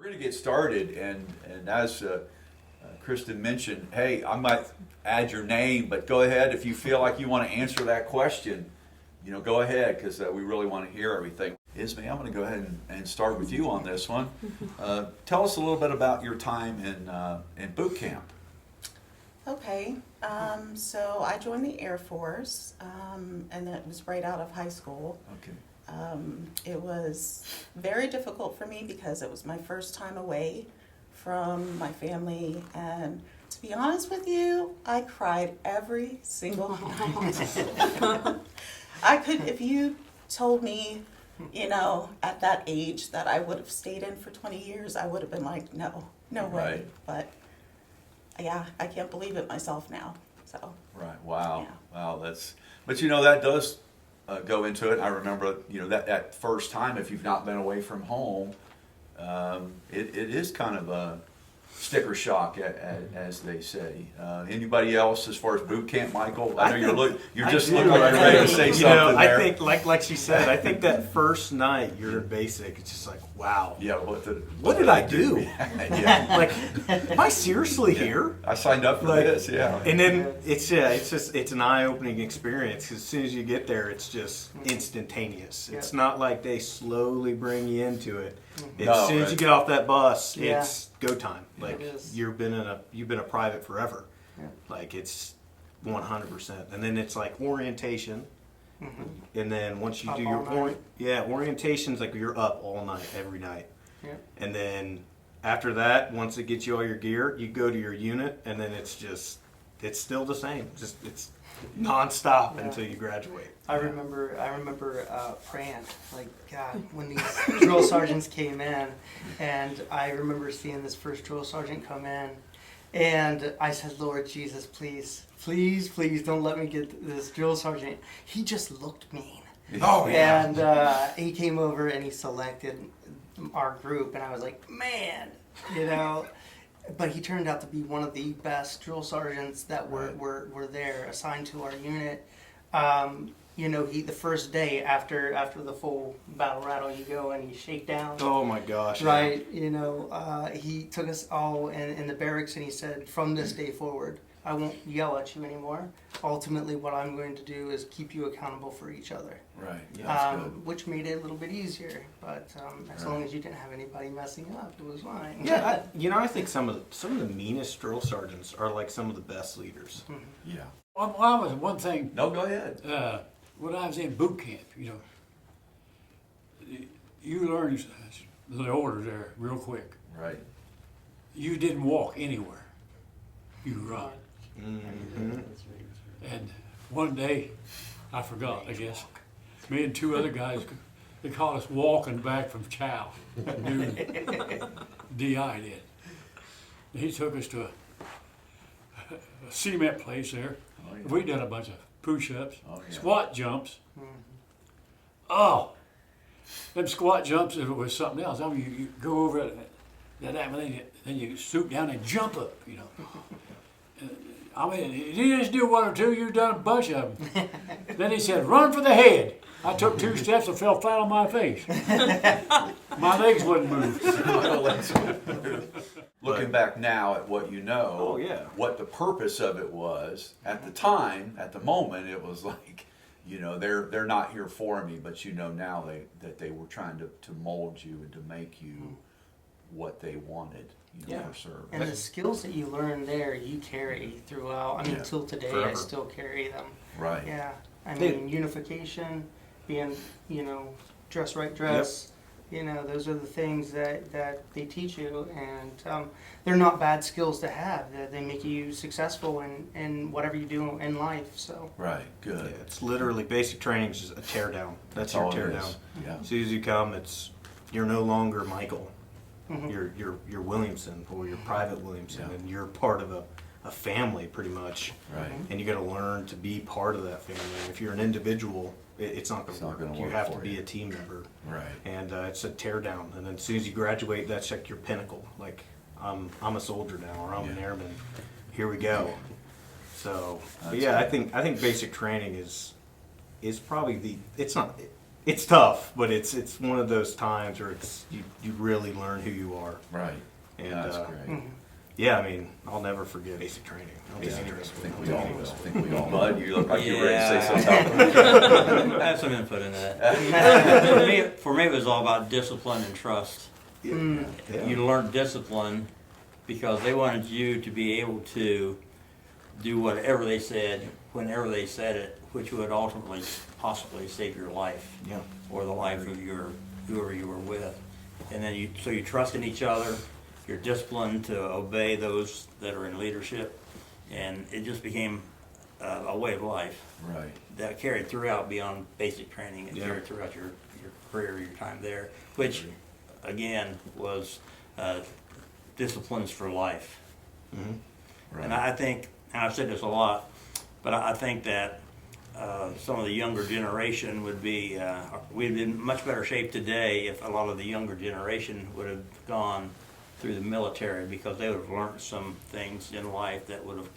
We're going to get started, and as Kristen mentioned, hey, I might add your name, but go ahead if you feel like you want to answer that question. Go ahead, because we really want to hear everything. Isme, I'm going to go ahead and start with you on this one. Tell us a little bit about your time in boot camp. Okay, so I joined the Air Force, and it was right out of high school. Okay. It was very difficult for me because it was my first time away from my family, and to be honest with you, I cried every single night. If you told me, at that age that I would have stayed in for 20 years, I would have been like, no way. Right. But yeah, I can't believe it myself now. So. Right. Wow. Yeah. Wow. But that does go into it. I remember, that first time, if you've not been away from home, it is kind of a sticker shock, as they say. Anybody else as far as boot camp, Michael? I know you're just looking like you're ready to say something there. I think, like she said, I think that first night you're in basic, it's just like, wow. Yeah. What did I do? Yeah. Like, am I seriously here? I signed up for this. Yeah. And then it's an eye-opening experience. 'Cause as soon as you get there, it's just instantaneous. It's not like they slowly bring you into it. As soon as you get off that bus, it's go time. Like you've been a private forever. Yeah. Like it's 100%. And then it's like orientation. Mm-hmm. And then once you do your orientation's like you're up all night, every night. Yeah. And then after that, once it gets you all your gear, you go to your unit, and then it's still the same. It's nonstop until you graduate. I remember praying, like, God, when these drill sergeants came in, and I remember seeing this first drill sergeant come in, and I said, Lord Jesus, please don't let me get this drill sergeant. He just looked mean. Oh, yeah. And he came over and he selected our group, and I was like, man, But he turned out to be one of the best drill sergeants that were there, assigned to our unit. The first day after the full battle rattle, you go and you shake down. Oh my gosh! Right, he took us all in the barracks, and he said, from this day forward, I won't yell at you anymore. Ultimately, what I'm going to do is keep you accountable for each other. Right. Yeah, which made it a little bit easier, but as long as you didn't have anybody messing up, it was fine. Yeah, I think some of the meanest drill sergeants are like some of the best leaders. Mm-hmm. Yeah. Well, one thing. No, go ahead. When I was in boot camp, you learn the orders there real quick. Right. You didn't walk anywhere. You run. Mm-hmm. And one day, I forgot, I guess. Me and two other guys, they called us walking back from chow. Noon. DI did. And he took us to a cement place there. Oh, yeah. We did a bunch of push-ups, squat jumps. Mm-hmm. Them squat jumps, if it was something else, I mean, you go over it, then you stoop down and jump up, I mean, you just do one or two, you've done a bunch of them. Then he said, run for the head. I took 2 steps and fell flat on my face. My legs wouldn't move. Looking back now at what what the purpose of it was, at the time, at the moment, it was like, they're not here for me, but now that they were trying to mold you and to make you what they wanted for service. And the skills that you learn there, you carry throughout. I mean, till today, forever. I still carry them. Right. Yeah. I mean, unification, being, dress right dress. Yep. Those are the things that they teach you, and they're not bad skills to have. They make you successful in whatever you do in life. So. Right. Good. Yeah, it's literally basic training is a tear down. That's your tear down. Yeah. As soon as you come, you're no longer Michael. Mm-hmm. You're Williamson, or you're Private Williamson, and you're part of a family pretty much. Right. And you got to learn to be part of that family. And if you're an individual, it's not going to work. You have to be a team member. Right. And it's a tear down. And then as soon as you graduate, that's like your pinnacle. Like I'm a soldier now, or I'm an airman. Here we go. So, but yeah, I think basic training is probably it's tough, but it's one of those times where it's you really learn who you are. Right. And Yeah, that's great. yeah, I mean, I'll never forget basic training. Yeah, Basic I training. think we all will. I think we all. Bud, you look like you're ready to say something. I have some input in that. For me, it was all about discipline and trust. Yeah. You learned discipline because they wanted you to be able to do whatever they said, whenever they said it, which would ultimately possibly save your life Yeah. or the life of whoever you were with. And then so you trust in each other. You're disciplined to obey those that are in leadership, and it just became a way of life Right. that carried throughout beyond basic training. It Yeah. carried throughout your career, your time there, which again was disciplines for life. Mm-hmm. And I think, and I've said this a lot, but I think that some of the younger generation would be, we'd be in much better shape today if a lot of the younger generation would have gone through the military, because they would have learned some things in life that would have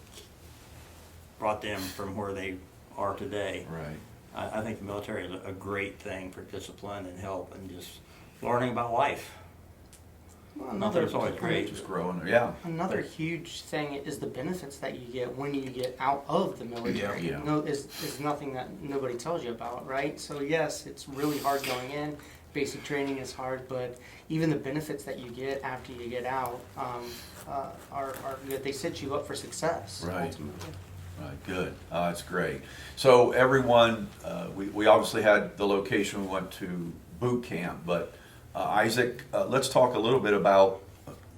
brought them from where they are today. Right. I think the military is a great thing for discipline and help and just learning about life. Well, Not that it's always great. Just growing. Yeah. Another huge thing is the benefits that you get when you get out of the military. Yeah. No, is nothing that nobody tells you about, right? So yes, it's really hard going in. Basic training is hard, but even the benefits that you get after you get out are good. They set you up for success. Right. Ultimately. Right, good. That's great. So everyone, we obviously had the location we went to boot camp, but Isaac, let's talk a little bit about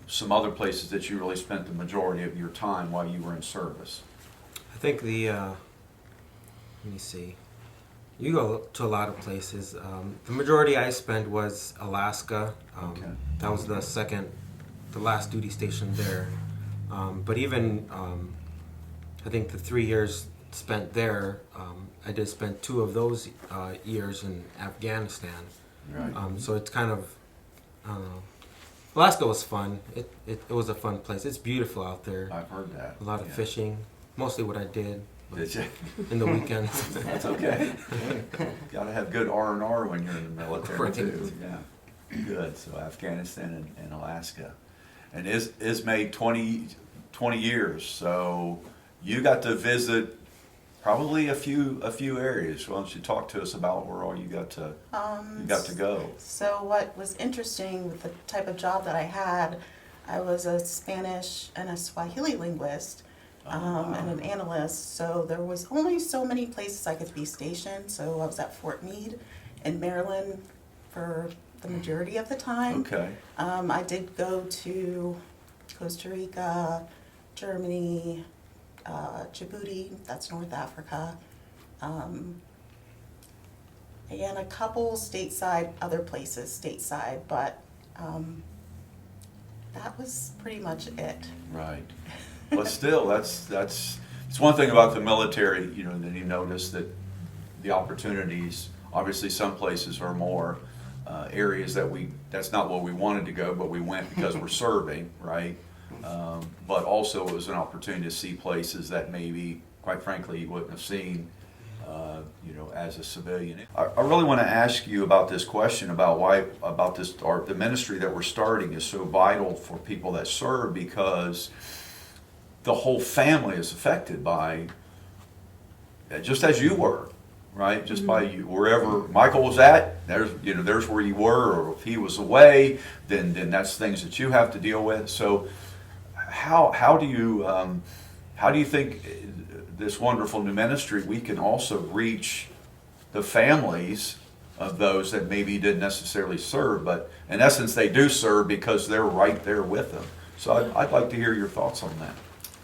some other places that you really spent the majority of your time while you were in service. I think let me see. You go to a lot of places. The majority I spent was Alaska. Okay. That was the last duty station there. But even, I think the 3 years spent there, I did spend 2 of those years in Afghanistan. Right. So it's kind of, I don't know. Alaska was fun. It was a fun place. It's beautiful out there. I've heard that. A lot of Yeah. fishing. Mostly what I did. Did you? In the weekends. That's okay. Got to have good R&R when you're in the military Right. too. Yeah. Good. So Afghanistan and Alaska. And Ismay 20 years. So you got to visit probably a few areas. Why don't you talk to us about where all you got to go? So what was interesting with the type of job that I had, I was a Spanish and a Swahili linguist. And an analyst, so there was only so many places I could be stationed. So I was at Fort Meade in Maryland for the majority of the time. Okay. I did go to Costa Rica, Germany, Djibouti, that's North Africa, and a couple stateside, other places stateside, but that was pretty much it. Right. But still, that's it's one thing about the military, then you notice that the opportunities, obviously some places are more areas that's not where we wanted to go, but we went because we're serving, right? But also it was an opportunity to see places that maybe, quite frankly, you wouldn't have seen, as a civilian. I really want to ask you about this question about the ministry that we're starting is so vital for people that serve, because the whole family is affected by, just as you were, right? Just by you, wherever Michael was at, there's where you were, or if he was away, then that's things that you have to deal with. So, how do you think this wonderful new ministry we can also reach the families of those that maybe didn't necessarily serve, but in essence they do serve because they're right there with them. So I'd like to hear your thoughts on that.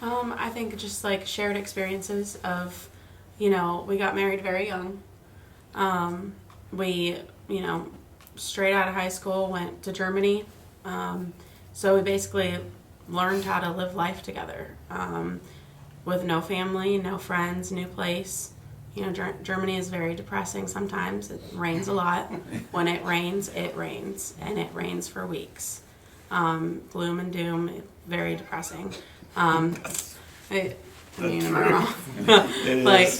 I think just like shared experiences of, we got married very young. We, straight out of high school went to Germany. So we basically learned how to live life together with no family, no friends, new place. Germany is very depressing sometimes. It rains a lot. When it rains, and it rains for weeks. Gloom and doom, very depressing. I mean, am I wrong? Like,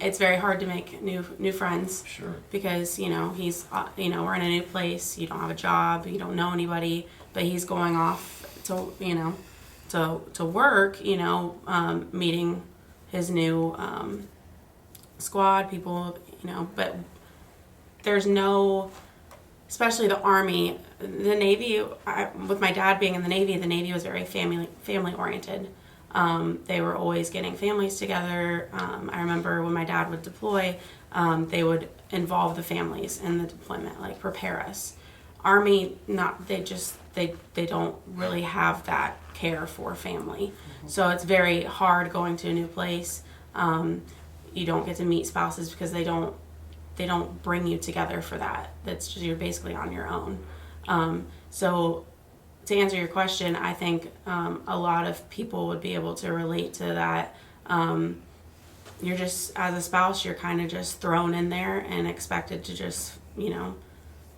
it's very hard to make new friends. Sure. Because he's we're in a new place. You don't have a job. You don't know anybody. But he's going off to to work. Meeting his new squad people. But there's no, especially the Army, the Navy. With my dad being in the Navy was very family oriented. They were always getting families together. I remember when my dad would deploy, they would involve the families in the deployment, like prepare us. Army, they don't really have that care for family. So it's very hard going to a new place. You don't get to meet spouses because they don't bring you together for that. That's just, you're basically on your own. So to answer your question, I think a lot of people would be able to relate to that. You're just, as a spouse, you're kind of just thrown in there and expected to just,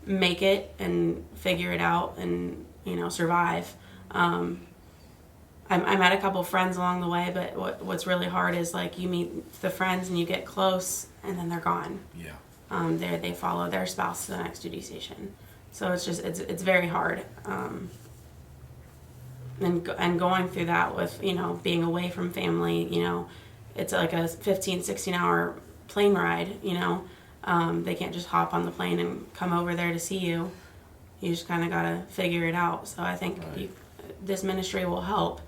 make it and figure it out and, survive. I met a couple friends along the way, but what's really hard is like you meet the friends and you get close and then they're gone. Yeah. They follow their spouse to the next duty station. So it's very hard. And going through that with, being away from family, it's like a 15, 16 hour plane ride, they can't just hop on the plane and come over there to see you. You just kind of got to figure it out. So I think this ministry will help.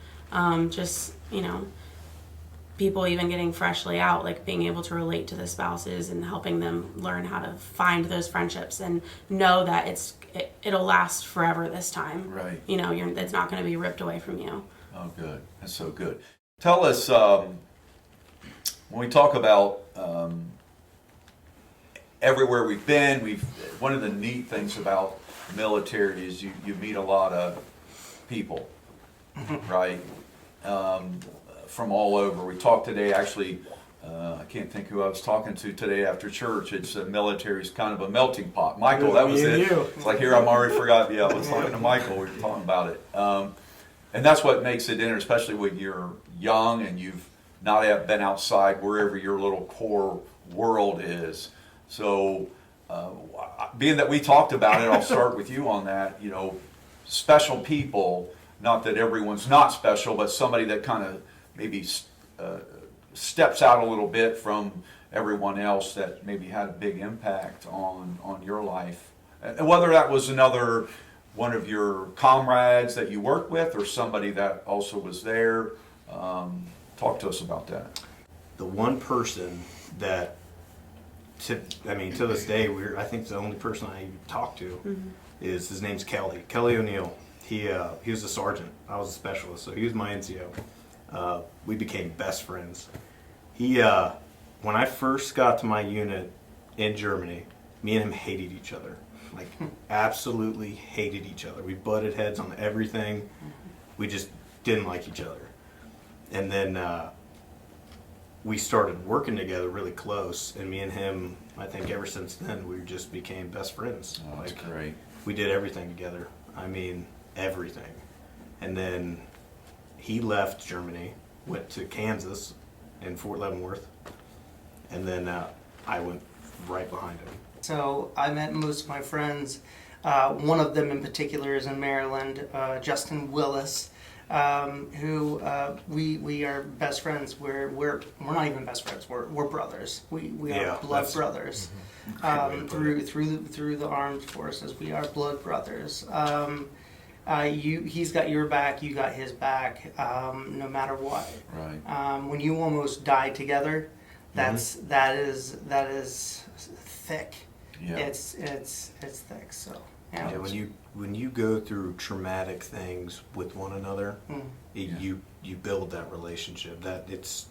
People even getting freshly out, like being able to relate to the spouses and helping them learn how to find those friendships and know that it'll last forever this time. Right. It's not going to be ripped away from you. Oh, good. That's so good. Tell us, when we talk about everywhere we've been, one of the neat things about the military is you meet a lot of people, right? From all over. We talked today, actually, I can't think who I was talking to today after church. It's military's kind of a melting pot. Michael, that was it. It's like here I'm already forgot. Yeah, I was talking to Michael. We were talking about it. And that's what makes it interesting, especially when you're young and you've not been outside wherever your little core world is. So, being that we talked about it, I'll start with you on that. Special people, not that everyone's not special, but somebody that kind of maybe steps out a little bit from everyone else that maybe had a big impact on your life. And whether that was another one of your comrades that you worked with or somebody that also was there. Talk to us about that. The one person that, to this day, I think the only person I talk to is, his name's Kelly O'Neill. He was a sergeant. I was a specialist, so he was my NCO. We became best friends. When I first got to my unit in Germany, me and him hated each other. Like, absolutely hated each other. We butted heads on everything. We just didn't like each other. And then we started working together really close, and me and him, I think ever since then, we just became best friends. Oh, that's great. We did everything together. Everything. And then he left Germany, went to Kansas in Fort Leavenworth, and then I went right behind him. So I met most of my friends. One of them in particular is in Maryland, Justin Willis, who we are best friends. We're not even best friends. We're brothers. We are blood brothers. Through the armed forces, we are blood brothers. He's got your back, you got his back, no matter what. Right. When you almost die together, that is thick. Yeah. It's thick. So yeah. When you go through traumatic things with one another, you build that relationship. That it's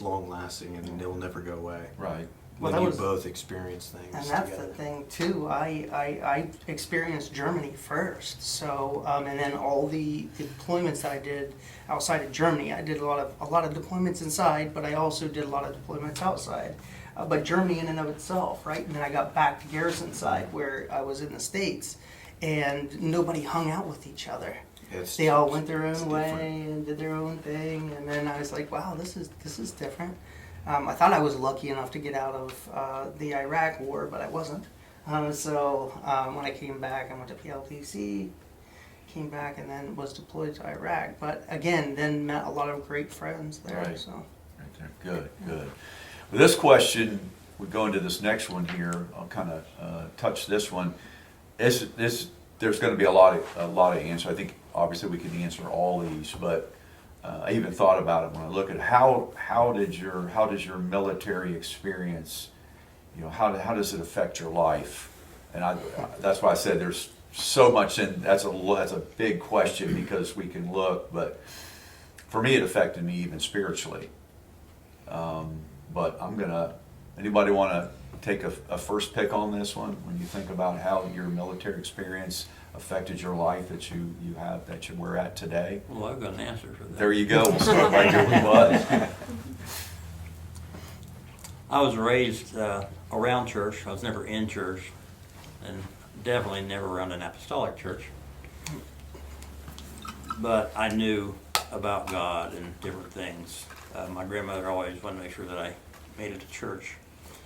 long lasting and it'll never go away. Right. When you both experience things and that's together. the thing too. I experienced Germany first, so and then all the deployments that I did outside of Germany, I did a lot of deployments inside, but I also did a lot of deployments outside. But Germany in and of itself, right? And then I got back to garrison side where I was in the States, and nobody hung out with each other. they all went their it's own way different. and did their own thing. And then I was like, wow, this is different. I thought I was lucky enough to get out of the Iraq War, but I wasn't. So when I came back, I went to PLTC, came back, and then was deployed to Iraq. But again, then met a lot of great friends there. Right. So Right there. Good, good. Well, this question, we go into this next one here. I'll kind of touch this one. There's going to be a lot of answers. I think obviously we can answer all these, but I even thought about it when I look at how did your military experience, how does it affect your life? And that's why I said there's so much in that's a big question because we can look, but for me it affected me even spiritually. But anybody want to take a first pick on this one when you think about how your military experience affected your life that you have that we're at today? Well, I've got an answer for that. There you go. We'll start right here with Bud. I was raised around church. I was never in church, and definitely never around an apostolic church. But I knew about God and different things. My grandmother always wanted to make sure that I made it to church.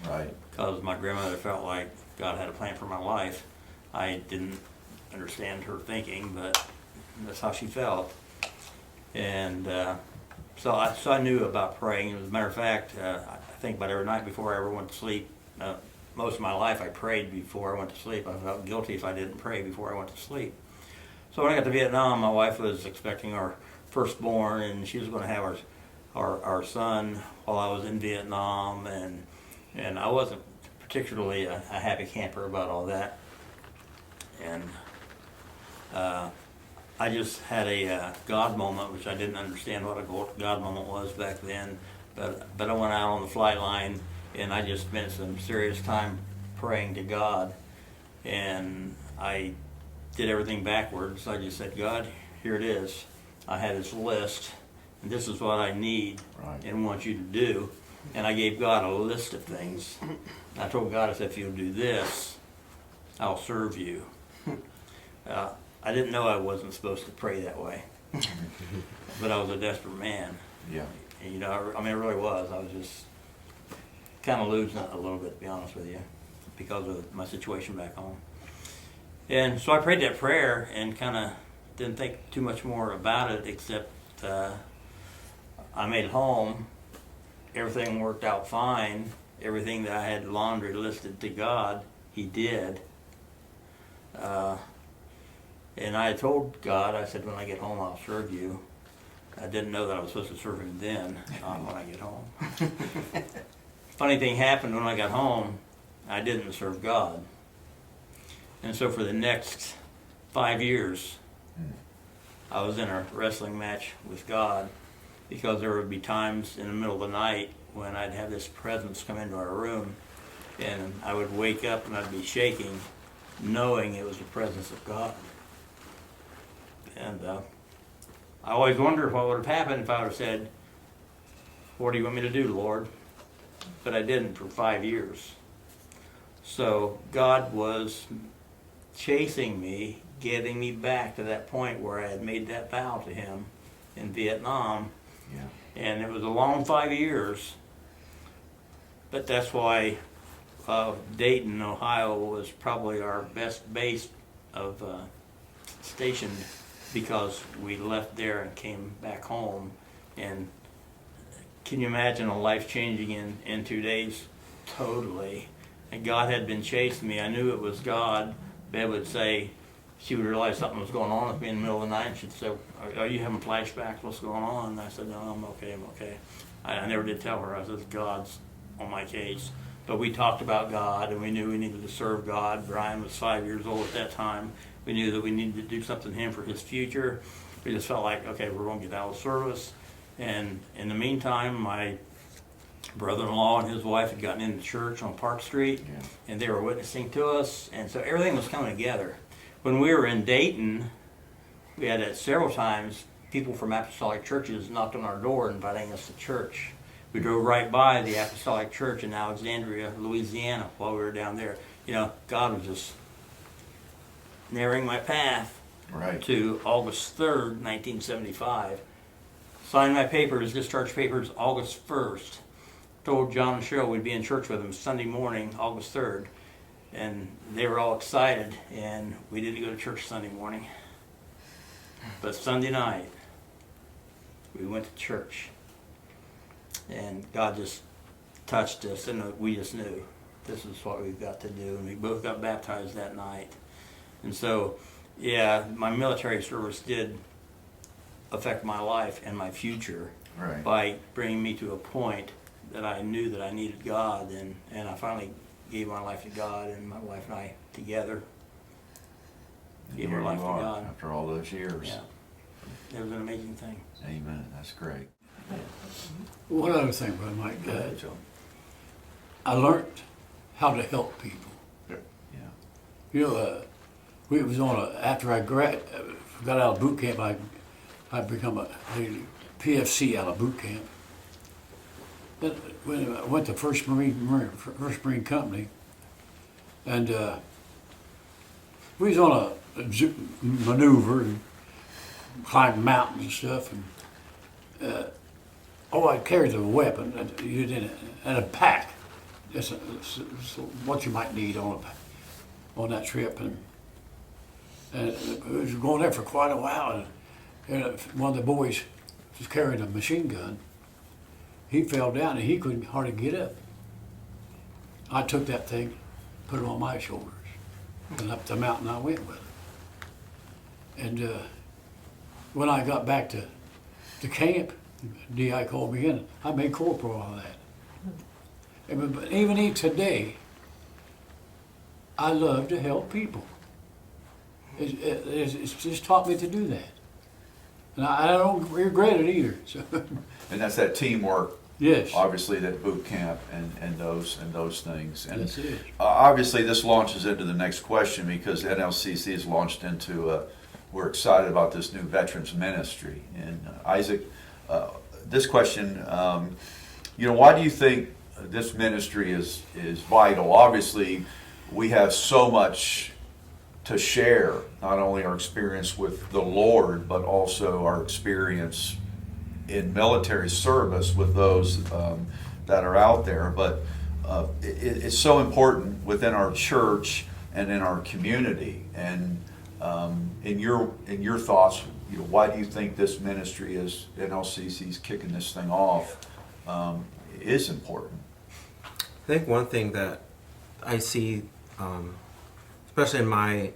Right. Because my grandmother felt like God had a plan for my life. I didn't understand her thinking, but that's how she felt. And so I knew about praying. As a matter of fact, I think about every night before I ever went to sleep. Most of my life I prayed before I went to sleep. I felt guilty if I didn't pray before I went to sleep. So when I got to Vietnam, my wife was expecting our firstborn, and she was going to have our son while I was in Vietnam, and I wasn't particularly a happy camper about all that. And I just had a God moment, which I didn't understand what a God moment was back then. But I went out on the flight line, and I just spent some serious time praying to God. And I did everything backwards. I just said, God, here it is. I had this list, and this is what I need and want you to do. And I gave God a list of things. I told God, I said, if you'll do this, I'll serve you. I didn't know I wasn't supposed to pray that way, but I was a desperate man. Yeah. And, I mean, it really was. I was just kind of losing it a little bit, to be honest with you, because of my situation back home. And so I prayed that prayer and kind of didn't think too much more about it, except I made it home. Everything worked out fine. Everything that I had laundry listed to God, He did. And I told God, I said, when I get home, I'll serve you. I didn't know that I was supposed to serve Him then, not when I get home. Funny thing happened when I got home, I didn't serve God. And so for the next 5 years, I was in a wrestling match with God, because there would be times in the middle of the night when I'd have this presence come into our room, and I would wake up and I'd be shaking, knowing it was the presence of God. And I always wondered what would have happened if I would have said, what do you want me to do, Lord? But I didn't for 5 years. So God was chasing me, getting me back to that point where I had made that vow to Him in Vietnam. Yeah. And it was a long 5 years, but that's why Dayton, Ohio was probably our best base of stationed, because we left there and came back home. And can you imagine a life changing in 2 days? Totally. And God had been chasing me. I knew it was God. Bev would say, she would realize something was going on with me in the middle of the night, and she'd say, are you having flashbacks? What's going on? And I said, no, I'm okay. I never did tell her. I said, God's on my case. But we talked about God, and we knew we needed to serve God. Brian was 5 years old at that time. We knew that we needed to do something to him for his future. We just felt like, okay, we're going to get out of service. And in the meantime, my brother-in-law and his wife had gotten into church on Park Street, and they were witnessing to us. And so everything was coming together. When we were in Dayton, we had it several times, people from apostolic churches knocked on our door inviting us to church. We drove right by the apostolic church in Alexandria, Louisiana, while we were down there. God was just narrowing my path. Right. to August 3rd, 1975. Signed my papers, discharge papers, August 1st. Told John and Cheryl we'd be in church with them Sunday morning, August 3rd. And they were all excited, and we didn't go to church Sunday morning. But Sunday night, we went to church. And God just touched us, and we just knew this is what we've got to do. And we both got baptized that night. And so, yeah, my military service did affect my life and my future Right. by bringing me to a point that I knew that I needed God, and I finally gave my life to God, and my wife and I together gave Here our life you to are, God. after all those years. Yeah, it was an amazing thing. Amen. That's great. One other thing, Brother Mike, Go ahead, Joe. I learned how to help people. Yeah. You know, we was on after I got out of boot camp, I become a PFC out of boot camp. Then when I went to First Marine Company, and we was on a maneuver and climbed mountains and stuff, and I carried a weapon and a pack. That's what you might need on that trip, and we was going there for quite a while, and one of the boys was carrying a machine gun. He fell down and he couldn't hardly get up. I took that thing, put it on my shoulders, and up the mountain I went with it. And when I got back to camp, DI called me in. I made corporal out of that. But even today, I love to help people. It's just taught me to do that. And I don't regret it either. So, And that's that teamwork, yes, obviously, that boot camp and those things. And that's it. obviously, this launches into the next question because NLCC has launched into. We're excited about this new veterans ministry. And Isaac, this question, why do you think this ministry is vital? Obviously, we have so much to share, not only our experience with the Lord, but also our experience in military service with those that are out there. But it's so important within our church and in our community. And in your thoughts, why do you think this ministry is NLCC's kicking this thing off is important? I think one thing that I see, especially in my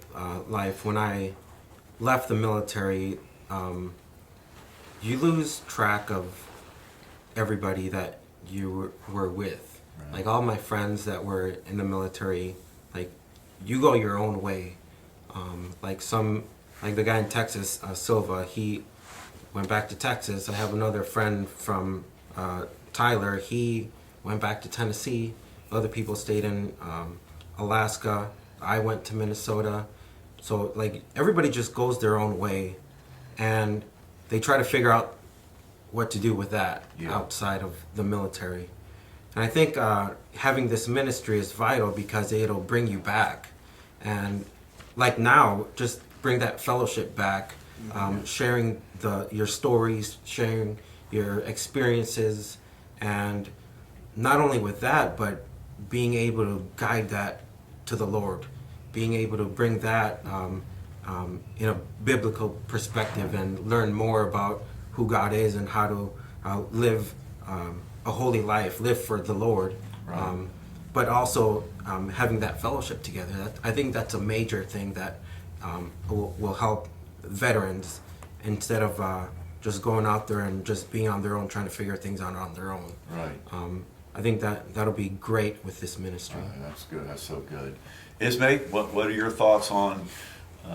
life, when I left the military, you lose track of everybody that you were with. Right. Like all my friends that were in the military, like you go your own way. Like the guy in Texas, Silva, he went back to Texas. I have another friend from Tyler. He went back to Tennessee. Other people stayed in Alaska. I went to Minnesota. So like everybody just goes their own way, and they try to figure out what to do with that outside of the military. And I think having this ministry is vital because it'll bring you back. And like now, just bring that fellowship back, sharing your stories, sharing your experiences, and not only with that, but being able to guide that to the Lord, being able to bring that in a biblical perspective and learn more about who God is and how to live a holy life, live for the Lord. Right. But also having that fellowship together. I think that's a major thing that will help veterans instead of just going out there and just being on their own, trying to figure things out on their own. Right. I think that'll be great with this ministry. That's good. That's so good. Ismay, what are your thoughts on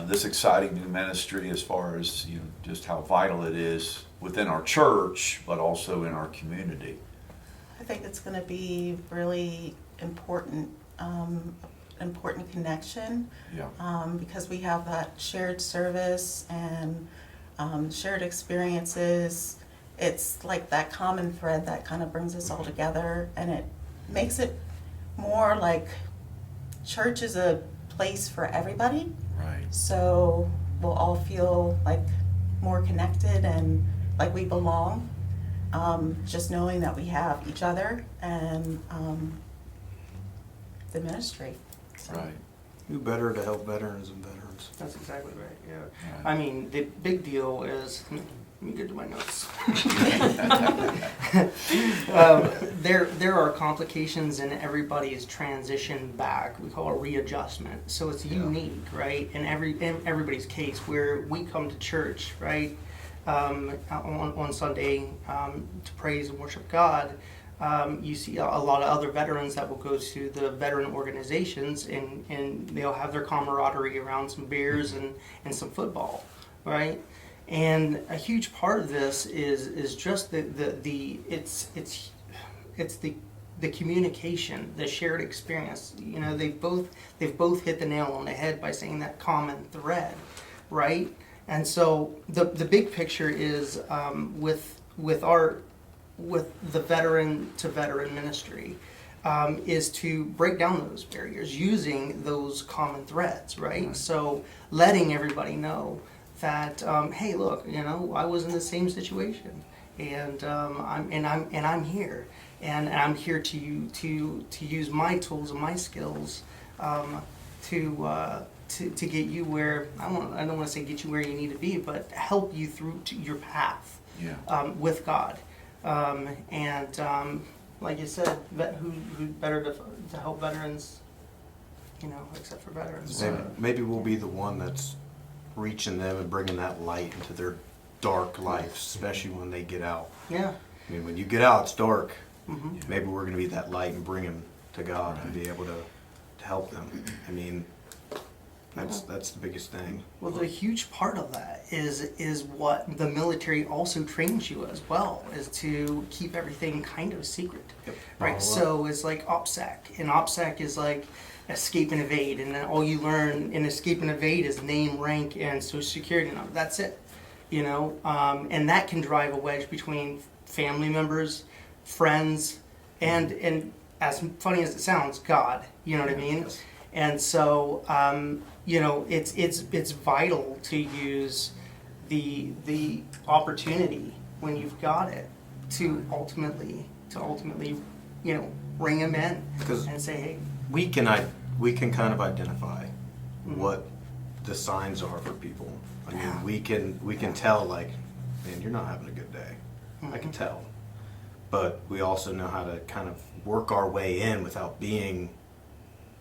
this exciting new ministry as far as just how vital it is within our church, but also in our community? I think it's going to be really important connection. Yeah. Because we have that shared service and shared experiences. It's like that common thread that kind of brings us all together, and it makes it more like church is a place for everybody. Right. So we'll all feel like more connected and like we belong. Just knowing that we have each other and the ministry. So. Right. Who better to help veterans and veterans? That's exactly right. Yeah. Right. I mean, the big deal is. Let me get to my notes. There are complications in everybody's transition back. We call it readjustment. So it's unique, right? In everybody's case, where we come to church, right, on Sunday to praise and worship God. You see a lot of other veterans that will go to the veteran organizations and they'll have their camaraderie around some beers and some football, right? And a huge part of this is just it's the communication, the shared experience. You know, they've both hit the nail on the head by saying that common thread, right? And so the big picture is with the veteran to veteran ministry is to break down those barriers using those common threads, right? So letting everybody know that hey, look, you know, I was in the same situation, and I'm here, and I'm here to use my tools and my skills to get you where I don't want to say get you where you need to be, but help you through to your path with God. Like you said, who better to help veterans, you know, except for veterans. Maybe we'll be the one that's reaching them and bringing that light into their dark life, especially when they get out. Yeah. I mean, when you get out, it's dark. Mm-hmm. Maybe we're going to be that light and bring them to God and be able to help them. I mean, that's the biggest thing. Well, the huge part of that is what the military also trains you as well, is to keep everything kind of secret, right? So it's like OPSEC, and OPSEC is like escape and evade, and then all you learn in escape and evade is name, rank, and social security number. That's it, you know, and that can drive a wedge between family members, friends, and as funny as it sounds, God. You know what I mean? Yes. And so, you know, it's vital to use the opportunity when you've got it to ultimately, you know, ring them in Because and say, hey, we can kind of identify what the signs are for people. I mean, we can tell, like, man, you're not having a good day. I can tell. But we also know how to kind of work our way in without being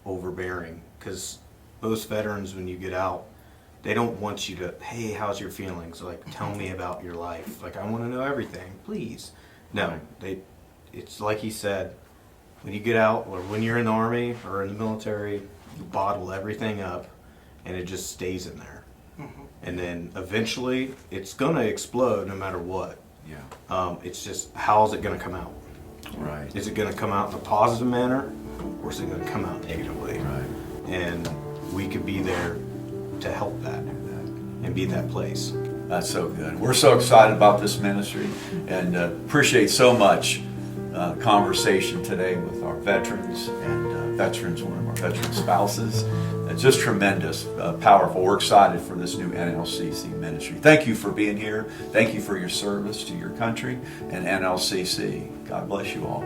overbearing, because most veterans, when you get out, they don't want you to, hey, how's your feelings? Like, tell me about your life. Like, I want to know everything, please. No, it's like he said, when you get out, or when you're in the Army or in the military, you bottle everything up and it just stays in there. And then eventually it's going to explode no matter what. Yeah. It's just, how's it going to come out? Right. Is it going to come out in a positive manner, or is it going to come out negatively? Right. And we could be there to help that and be that place. That's so good. We're so excited about this ministry and appreciate so much conversation today with our veterans and one of our veteran spouses. It's just tremendous, powerful. We're excited for this new NLCC ministry. Thank you for being here. Thank you for your service to your country and NLCC. God bless you all.